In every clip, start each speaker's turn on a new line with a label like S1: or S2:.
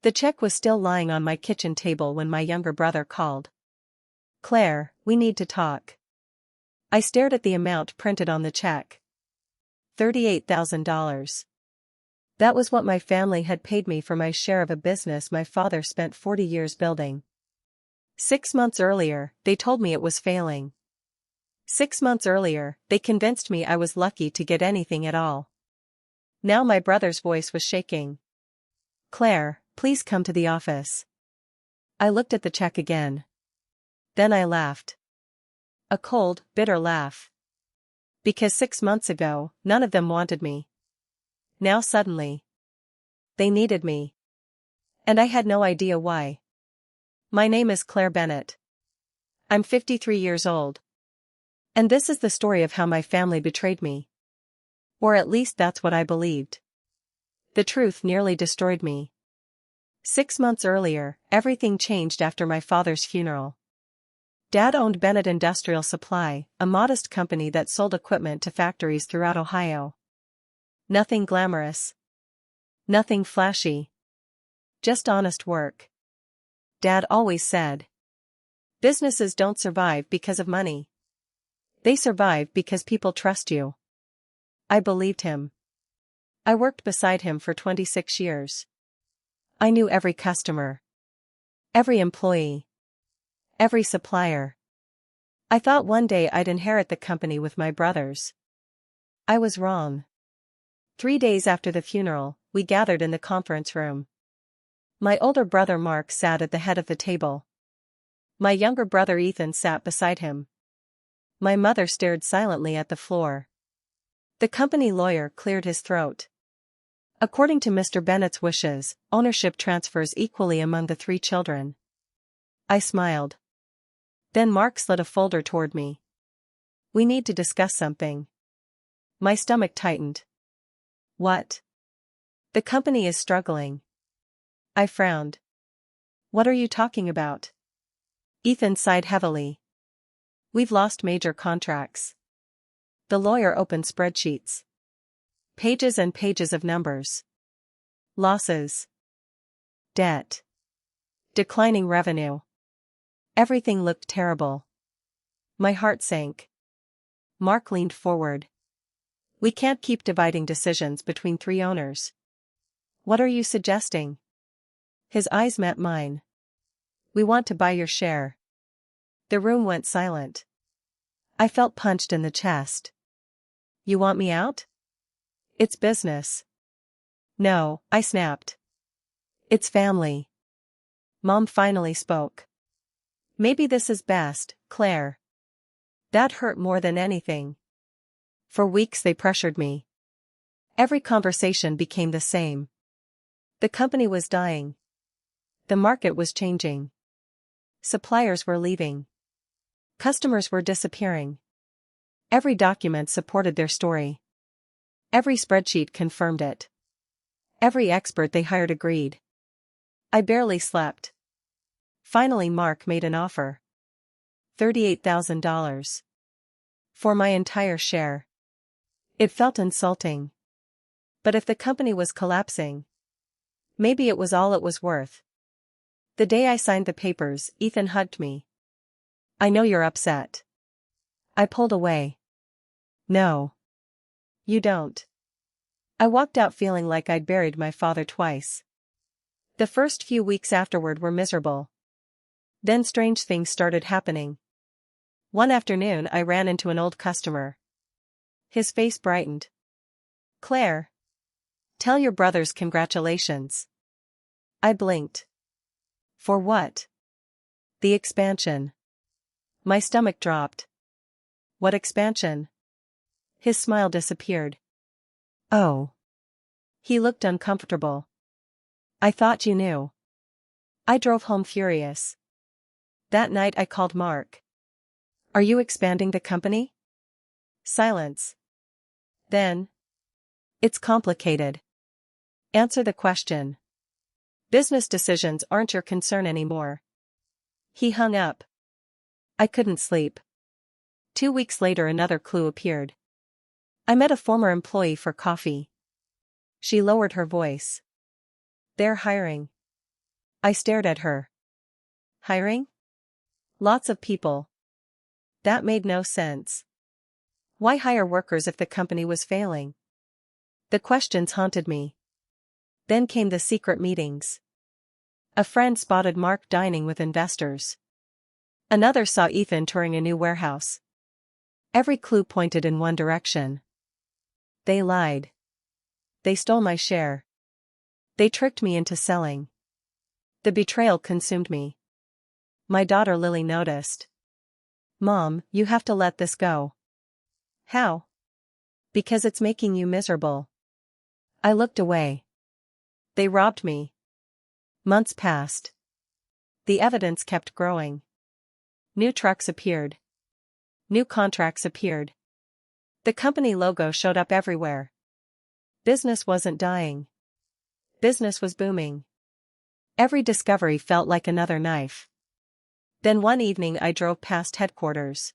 S1: The check was still lying on my kitchen table when my younger brother called. "Claire, we need to talk." I stared at the amount printed on the check. $38,000. That was what my family had paid me for my share of a business my father spent 40 years building. 6 months earlier, they told me it was failing. 6 months earlier, they convinced me I was lucky to get anything at all. Now my brother's voice was shaking. "Claire, please come to the office." I looked at the check again. Then I laughed. A cold, bitter laugh. Because 6 months ago, none of them wanted me. Now suddenly, they needed me. And I had no idea why. My name is Claire Bennett. I'm 53 years old. And this is the story of how my family betrayed me. Or at least that's what I believed. The truth nearly destroyed me. 6 months earlier, everything changed after my father's funeral. Dad owned Bennett Industrial Supply, a modest company that sold equipment to factories throughout Ohio. Nothing glamorous. Nothing flashy. Just honest work. Dad always said, "Businesses don't survive because of money. They survive because people trust you." I believed him. I worked beside him for 26 years. I knew every customer. Every employee. Every supplier. I thought one day I'd inherit the company with my brothers. I was wrong. 3 days after the funeral, we gathered in the conference room. My older brother Mark sat at the head of the table. My younger brother Ethan sat beside him. My mother stared silently at the floor. The company lawyer cleared his throat. "According to Mr. Bennett's wishes, ownership transfers equally among the 3 children." I smiled. Then Mark slid a folder toward me. "We need to discuss something." My stomach tightened. "What?" "The company is struggling." I frowned. "What are you talking about?" Ethan sighed heavily. "We've lost major contracts." The lawyer opened spreadsheets. Pages and pages of numbers. Losses. Debt. Declining revenue. Everything looked terrible. My heart sank. Mark leaned forward. "We can't keep dividing decisions between 3 owners. What are you suggesting?" His eyes met mine. "We want to buy your share." The room went silent. I felt punched in the chest. "You want me out?" "It's business." "No," I snapped. "It's family." Mom finally spoke. "Maybe this is best, Claire." That hurt more than anything. For weeks they pressured me. Every conversation became the same. The company was dying. The market was changing. Suppliers were leaving. Customers were disappearing. Every document supported their story. Every spreadsheet confirmed it. Every expert they hired agreed. I barely slept. Finally Mark made an offer. $38,000. For my entire share. It felt insulting. But if the company was collapsing, maybe it was all it was worth. The day I signed the papers, Ethan hugged me. "I know you're upset." I pulled away. "No. You don't." I walked out feeling like I'd buried my father twice. The first few weeks afterward were miserable. Then strange things started happening. One afternoon I ran into an old customer. His face brightened. "Claire. Tell your brothers congratulations." I blinked. "For what?" "The expansion." My stomach dropped. "What expansion?" His smile disappeared. "Oh." He looked uncomfortable. "I thought you knew." I drove home furious. That night I called Mark. "Are you expanding the company?" Silence. Then, "It's complicated." "Answer the question." "Business decisions aren't your concern anymore." He hung up. I couldn't sleep. 2 weeks later another clue appeared. I met a former employee for coffee. She lowered her voice. "They're hiring." I stared at her. Hiring? Lots of people. That made no sense. Why hire workers if the company was failing? The questions haunted me. Then came the secret meetings. A friend spotted Mark dining with investors. Another saw Ethan touring a new warehouse. Every clue pointed in one direction. They lied. They stole my share. They tricked me into selling. The betrayal consumed me. My daughter Lily noticed. Mom, you have to let this go. How? Because it's making you miserable. I looked away. They robbed me. Months passed. The evidence kept growing. New trucks appeared. New contracts appeared. The company logo showed up everywhere. Business wasn't dying. Business was booming. Every discovery felt like another knife. Then one evening I drove past headquarters.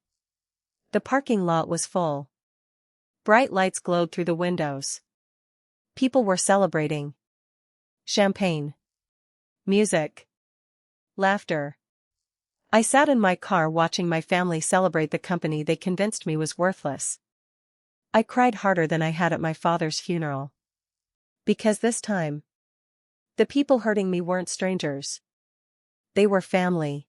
S1: The parking lot was full. Bright lights glowed through the windows. People were celebrating. Champagne. Music. Laughter. I sat in my car watching my family celebrate the company they convinced me was worthless. I cried harder than I had at my father's funeral. Because this time, the people hurting me weren't strangers. They were family.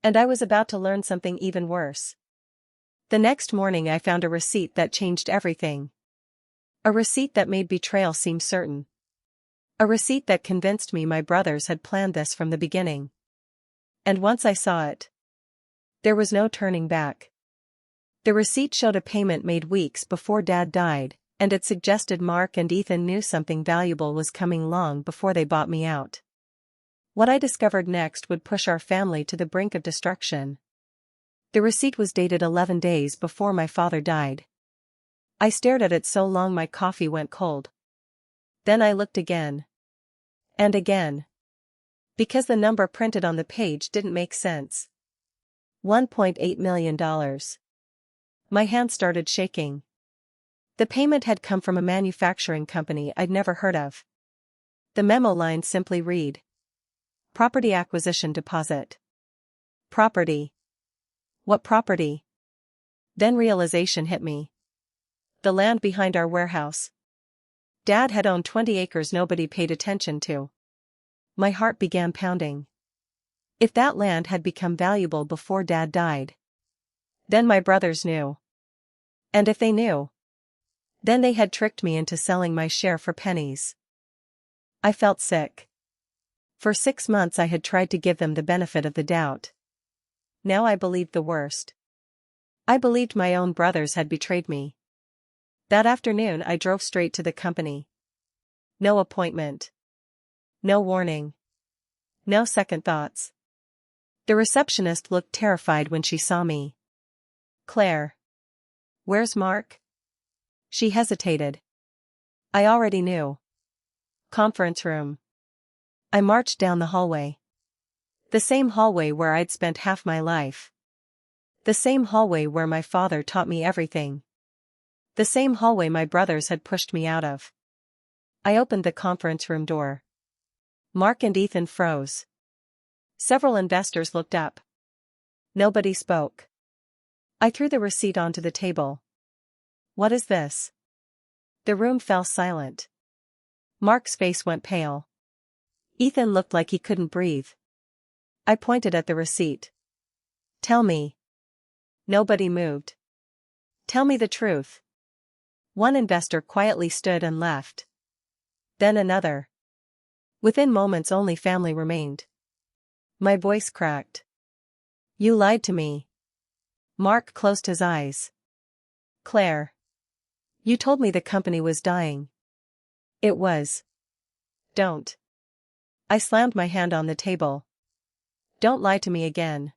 S1: And I was about to learn something even worse. The next morning I found a receipt that changed everything. A receipt that made betrayal seem certain. A receipt that convinced me my brothers had planned this from the beginning. And once I saw it, there was no turning back. The receipt showed a payment made weeks before Dad died, and it suggested Mark and Ethan knew something valuable was coming long before they bought me out. What I discovered next would push our family to the brink of destruction. The receipt was dated 11 days before my father died. I stared at it so long my coffee went cold. Then I looked again. And again. Because the number printed on the page didn't make sense. $1.8 million. My hand started shaking. The payment had come from a manufacturing company I'd never heard of. The memo line simply read: Property acquisition deposit. Property. What property? Then realization hit me. The land behind our warehouse. Dad had owned 20 acres nobody paid attention to. My heart began pounding. If that land had become valuable before Dad died, then my brothers knew. And if they knew, then they had tricked me into selling my share for pennies. I felt sick. For 6 months I had tried to give them the benefit of the doubt. Now I believed the worst. I believed my own brothers had betrayed me. That afternoon I drove straight to the company. No appointment. No warning. No second thoughts. The receptionist looked terrified when she saw me. Claire. Where's Mark? She hesitated. I already knew. Conference room. I marched down the hallway. The same hallway where I'd spent half my life. The same hallway where my father taught me everything. The same hallway my brothers had pushed me out of. I opened the conference room door. Mark and Ethan froze. Several investors looked up. Nobody spoke. I threw the receipt onto the table. What is this? The room fell silent. Mark's face went pale. Ethan looked like he couldn't breathe. I pointed at the receipt. Tell me. Nobody moved. Tell me the truth. One investor quietly stood and left. Then another. Within moments only family remained. My voice cracked. You lied to me. Mark closed his eyes. Claire. You told me the company was dying. It was. Don't. I slammed my hand on the table. Don't lie to me again.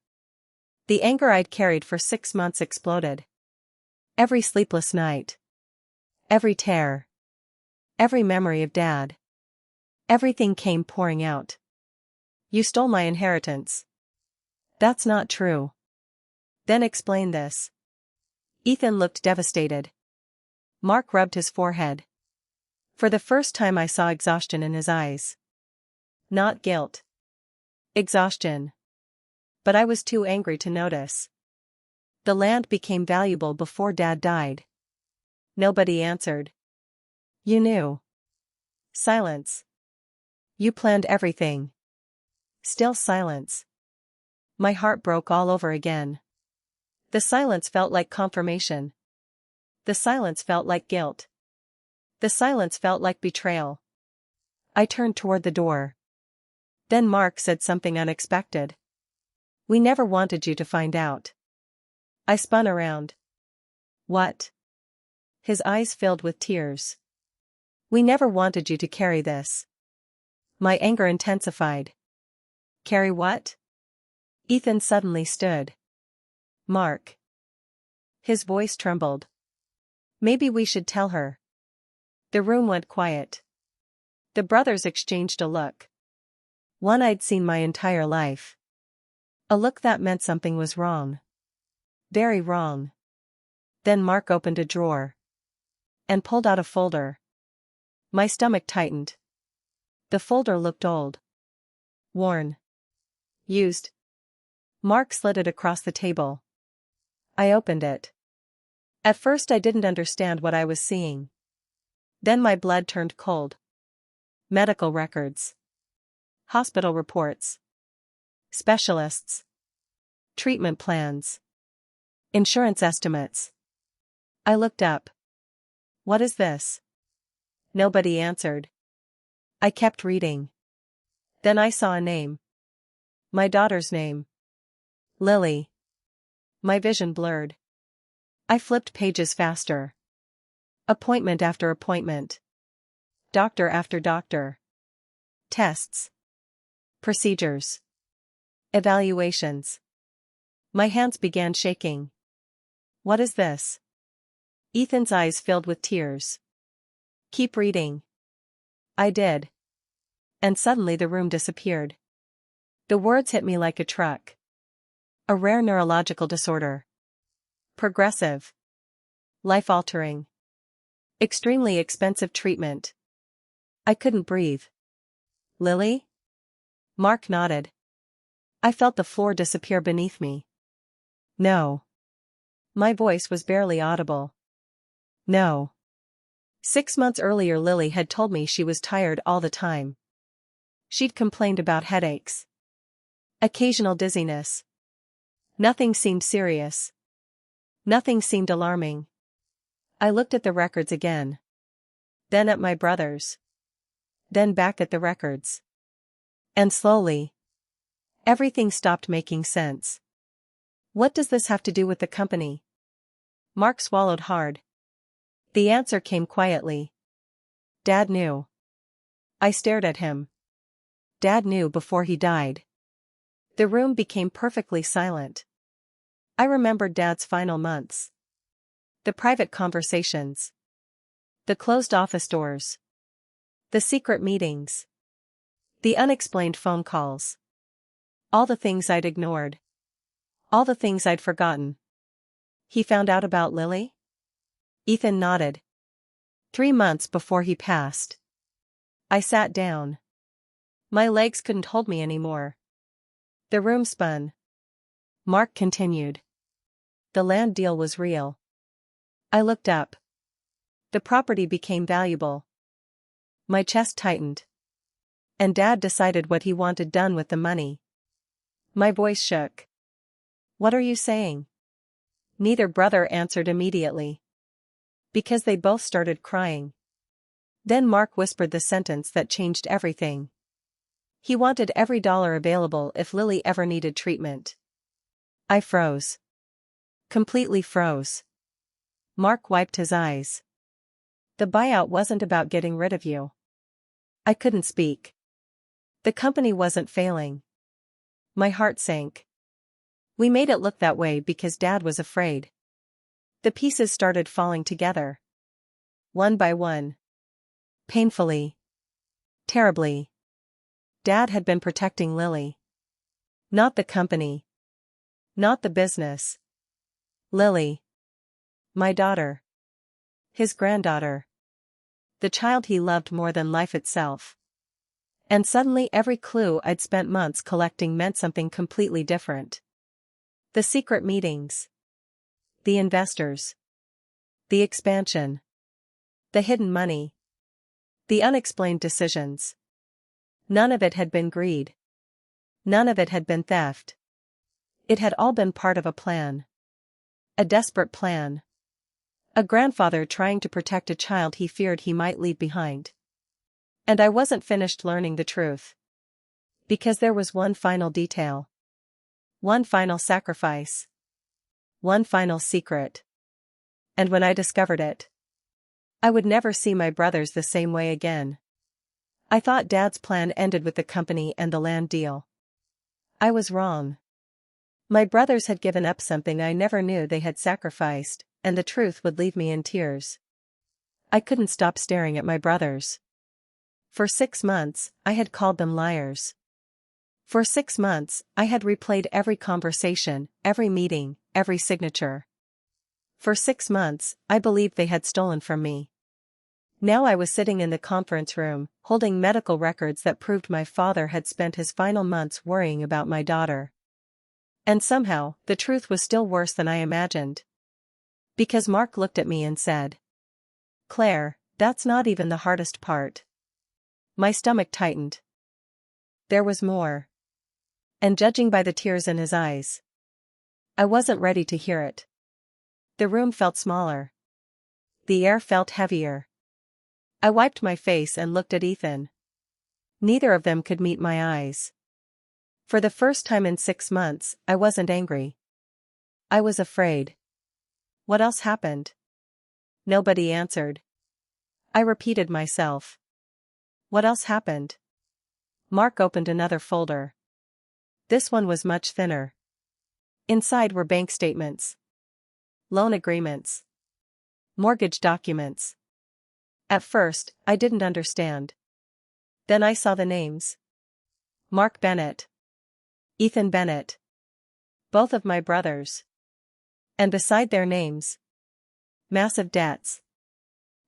S1: The anger I'd carried for 6 months exploded. Every sleepless night. Every tear. Every memory of Dad. Everything came pouring out. You stole my inheritance. That's not true. Then explain this. Ethan looked devastated. Mark rubbed his forehead. For the first time I saw exhaustion in his eyes. Not guilt. exhaustion. But I was too angry to notice. The land became valuable before Dad died. Nobody answered. You knew. Silence. You planned everything. Still silence. My heart broke all over again. The silence felt like confirmation. The silence felt like guilt. The silence felt like betrayal. I turned toward the door. Then Mark said something unexpected. We never wanted you to find out. I spun around. What? His eyes filled with tears. We never wanted you to carry this. My anger intensified. Carry what? Ethan suddenly stood. Mark. His voice trembled. Maybe we should tell her. The room went quiet. The brothers exchanged a look. One I'd seen my entire life. A look that meant something was wrong. Very wrong. Then Mark opened a drawer. And pulled out a folder. My stomach tightened. The folder looked old. Worn. Used. Mark slid it across the table. I opened it. At first I didn't understand what I was seeing. Then my blood turned cold. Medical records. Hospital reports. Specialists. Treatment plans. Insurance estimates. I looked up. What is this? Nobody answered. I kept reading. Then I saw a name. My daughter's name. Lily. My vision blurred. I flipped pages faster. Appointment after appointment. Doctor after doctor. Tests. Procedures. Evaluations. My hands began shaking. What is this? Ethan's eyes filled with tears. Keep reading. I did. And suddenly the room disappeared. The words hit me like a truck. A rare neurological disorder. Progressive. Life-altering. Extremely expensive treatment. I couldn't breathe. Lily? Mark nodded. I felt the floor disappear beneath me. No. My voice was barely audible. No. 6 months earlier Lily had told me she was tired all the time. She'd complained about headaches. Occasional dizziness. Nothing seemed serious. Nothing seemed alarming. I looked at the records again. Then at my brothers. Then back at the records. And slowly, everything stopped making sense. What does this have to do with the company? Mark swallowed hard. The answer came quietly. Dad knew. I stared at him. Dad knew before he died. The room became perfectly silent. I remembered Dad's final months. The private conversations. The closed office doors. The secret meetings. The unexplained phone calls. All the things I'd ignored. All the things I'd forgotten. He found out about Lily? Ethan nodded. 3 months before he passed. I sat down. My legs couldn't hold me anymore. The room spun. Mark continued. The land deal was real. I looked up. The property became valuable. My chest tightened. And Dad decided what he wanted done with the money. My voice shook. What are you saying? Neither brother answered immediately. Because they both started crying. Then Mark whispered the sentence that changed everything. He wanted every dollar available if Lily ever needed treatment. I froze. Completely froze. Mark wiped his eyes. The buyout wasn't about getting rid of you. I couldn't speak. The company wasn't failing. My heart sank. We made it look that way because Dad was afraid. The pieces started falling together. One by one. Painfully. Terribly. Dad had been protecting Lily. Not the company. Not the business. Lily. My daughter. His granddaughter. The child he loved more than life itself. And suddenly every clue I'd spent months collecting meant something completely different. The secret meetings. The investors. The expansion. The hidden money. The unexplained decisions. None of it had been greed. None of it had been theft. It had all been part of a plan. A desperate plan. A grandfather trying to protect a child he feared he might leave behind. And I wasn't finished learning the truth. Because there was one final detail. One final sacrifice. One final secret. And when I discovered it, I would never see my brothers the same way again. I thought Dad's plan ended with the company and the land deal. I was wrong. My brothers had given up something I never knew they had sacrificed, and the truth would leave me in tears. I couldn't stop staring at my brothers. For 6 months, I had called them liars. For 6 months, I had replayed every conversation, every meeting, every signature. For 6 months, I believed they had stolen from me. Now I was sitting in the conference room, holding medical records that proved my father had spent his final months worrying about my daughter. And somehow, the truth was still worse than I imagined. Because Mark looked at me and said, "Claire, that's not even the hardest part." My stomach tightened. There was more. And judging by the tears in his eyes, I wasn't ready to hear it. The room felt smaller. The air felt heavier. I wiped my face and looked at Ethan. Neither of them could meet my eyes. For the first time in 6 months, I wasn't angry. I was afraid. What else happened? Nobody answered. I repeated myself. What else happened? Mark opened another folder. This one was much thinner. Inside were bank statements. Loan agreements. Mortgage documents. At first, I didn't understand. Then I saw the names. Mark Bennett. Ethan Bennett. Both of my brothers. And beside their names, massive debts.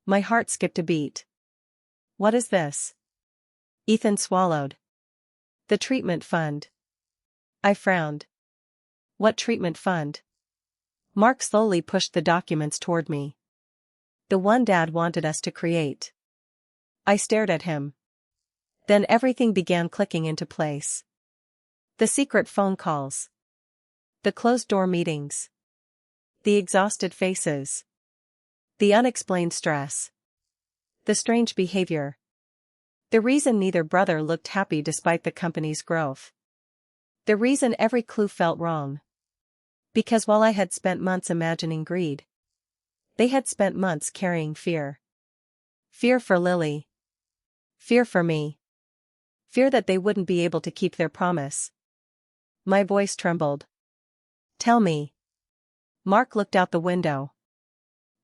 S1: My heart skipped a beat. What is this? Ethan swallowed. The treatment fund. I frowned. What treatment fund? Mark slowly pushed the documents toward me. The one Dad wanted us to create. I stared at him. Then everything began clicking into place. The secret phone calls. The closed-door meetings. The exhausted faces. The unexplained stress. The strange behavior. The reason neither brother looked happy despite the company's growth. The reason every clue felt wrong. Because while I had spent months imagining greed, they had spent months carrying fear. Fear for Lily. Fear for me. Fear that they wouldn't be able to keep their promise. My voice trembled. Tell me. Mark looked out the window.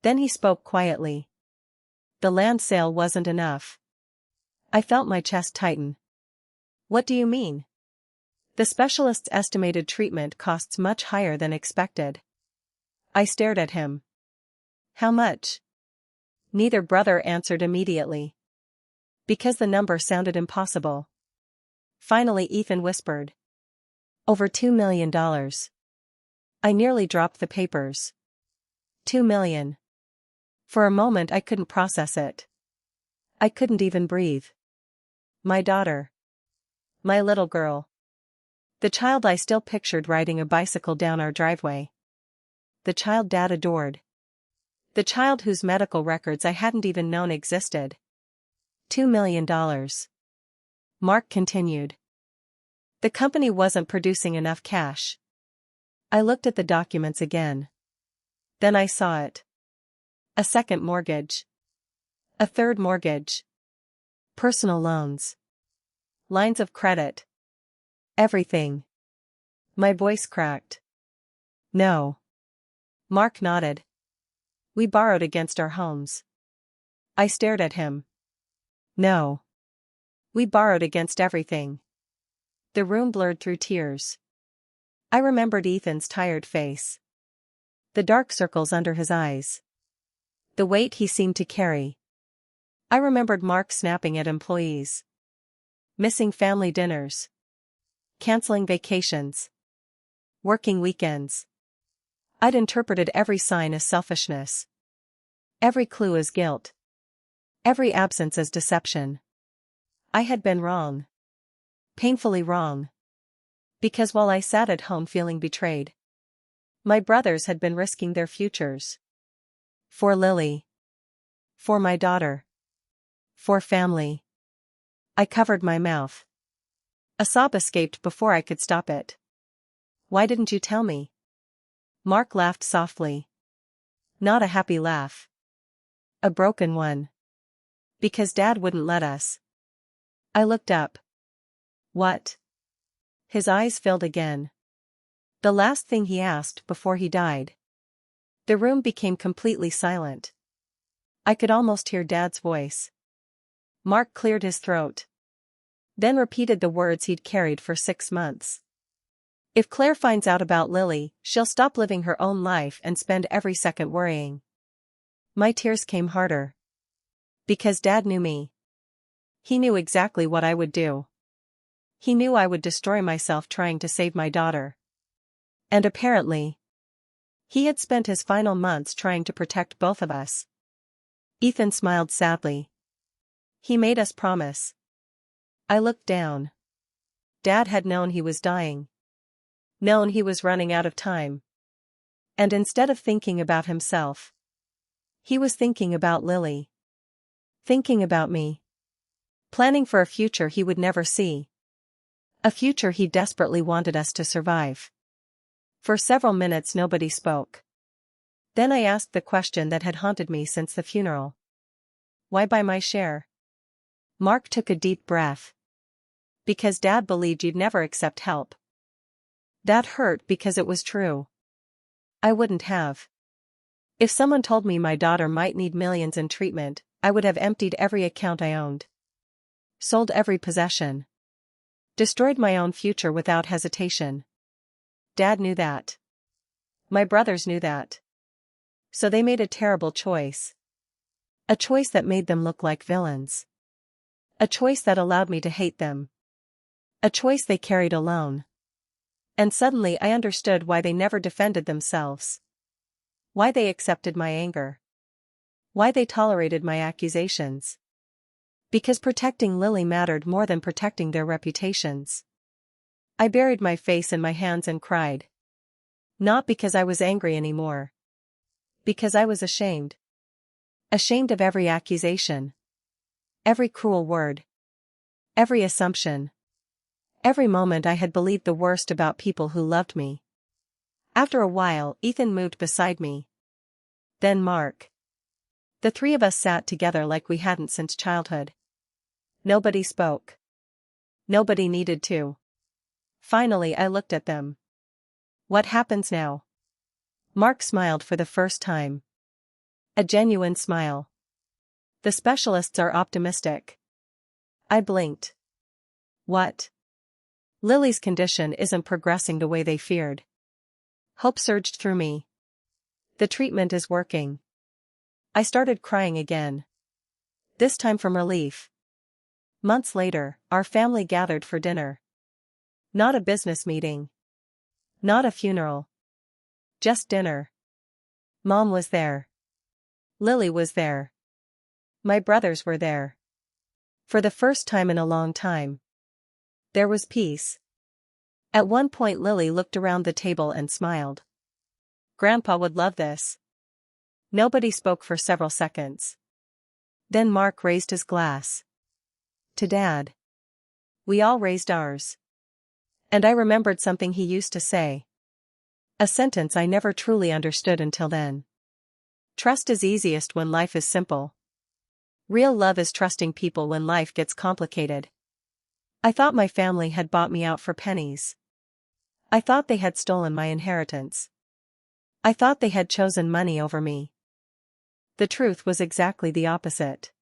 S1: Then he spoke quietly. The land sale wasn't enough. I felt my chest tighten. What do you mean? The specialist's estimated treatment costs much higher than expected. I stared at him. How much? Neither brother answered immediately. Because the number sounded impossible. Finally Ethan whispered. Over $2 million. I nearly dropped the papers. 2 million. For a moment I couldn't process it. I couldn't even breathe. My daughter. My little girl. The child I still pictured riding a bicycle down our driveway. The child Dad adored. The child whose medical records I hadn't even known existed. $2 million. Mark continued. The company wasn't producing enough cash. I looked at the documents again. Then I saw it. A second mortgage. A third mortgage. Personal loans. Lines of credit. Everything. My voice cracked. No. Mark nodded. We borrowed against our homes. I stared at him. No. We borrowed against everything. The room blurred through tears. I remembered Ethan's tired face. The dark circles under his eyes. The weight he seemed to carry. I remembered Mark snapping at employees. Missing family dinners. Canceling vacations. Working weekends. I'd interpreted every sign as selfishness. Every clue as guilt. Every absence as deception. I had been wrong. Painfully wrong. Because while I sat at home feeling betrayed, my brothers had been risking their futures. For Lily. For my daughter. For family. I covered my mouth. A sob escaped before I could stop it. Why didn't you tell me? Mark laughed softly. Not a happy laugh. A broken one. Because Dad wouldn't let us. I looked up. What? His eyes filled again. The last thing he asked before he died. The room became completely silent. I could almost hear Dad's voice. Mark cleared his throat. Then repeated the words he'd carried for 6 months. If Claire finds out about Lily, she'll stop living her own life and spend every second worrying. My tears came harder. Because Dad knew me. He knew exactly what I would do. He knew I would destroy myself trying to save my daughter. And apparently, he had spent his final months trying to protect both of us. Ethan smiled sadly. He made us promise. I looked down. Dad had known he was dying. Known he was running out of time. And instead of thinking about himself, he was thinking about Lily. Thinking about me. Planning for a future he would never see. A future he desperately wanted us to survive. For several minutes nobody spoke. Then I asked the question that had haunted me since the funeral. Why buy my share? Mark took a deep breath. Because Dad believed you'd never accept help. That hurt because it was true. I wouldn't have. If someone told me my daughter might need millions in treatment, I would have emptied every account I owned. Sold every possession. Destroyed my own future without hesitation. Dad knew that. My brothers knew that. So they made a terrible choice. A choice that made them look like villains. A choice that allowed me to hate them. A choice they carried alone. And suddenly I understood why they never defended themselves. Why they accepted my anger. Why they tolerated my accusations. Because protecting Lily mattered more than protecting their reputations. I buried my face in my hands and cried. Not because I was angry anymore. Because I was ashamed. Ashamed of every accusation. Every cruel word. Every assumption. Every moment I had believed the worst about people who loved me. After a while, Ethan moved beside me. Then Mark. The three of us sat together like we hadn't since childhood. Nobody spoke. Nobody needed to. Finally I looked at them. What happens now? Mark smiled for the first time. A genuine smile. The specialists are optimistic. I blinked. What? Lily's condition isn't progressing the way they feared. Hope surged through me. The treatment is working. I started crying again. This time from relief. Months later, our family gathered for dinner. Not a business meeting. Not a funeral. Just dinner. Mom was there. Lily was there. My brothers were there. For the first time in a long time. There was peace. At one point Lily looked around the table and smiled. Grandpa would love this. Nobody spoke for several seconds. Then Mark raised his glass. To Dad. We all raised ours. And I remembered something he used to say. A sentence I never truly understood until then. Trust is easiest when life is simple. Real love is trusting people when life gets complicated. I thought my family had bought me out for pennies. I thought they had stolen my inheritance. I thought they had chosen money over me. The truth was exactly the opposite.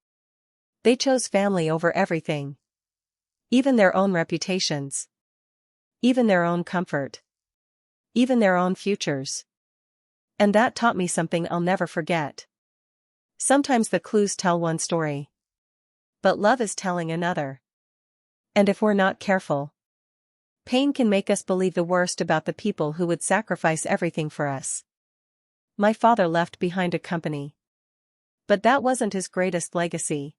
S1: They chose family over everything. Even their own reputations. Even their own comfort. Even their own futures. And that taught me something I'll never forget. Sometimes the clues tell one story. But love is telling another. And if we're not careful, pain can make us believe the worst about the people who would sacrifice everything for us. My father left behind a company. But that wasn't his greatest legacy.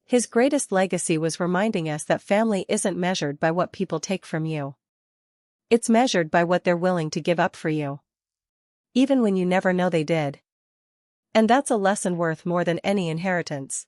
S1: His greatest legacy was reminding us that family isn't measured by what people take from you. It's measured by what they're willing to give up for you, even when you never know they did. And that's a lesson worth more than any inheritance.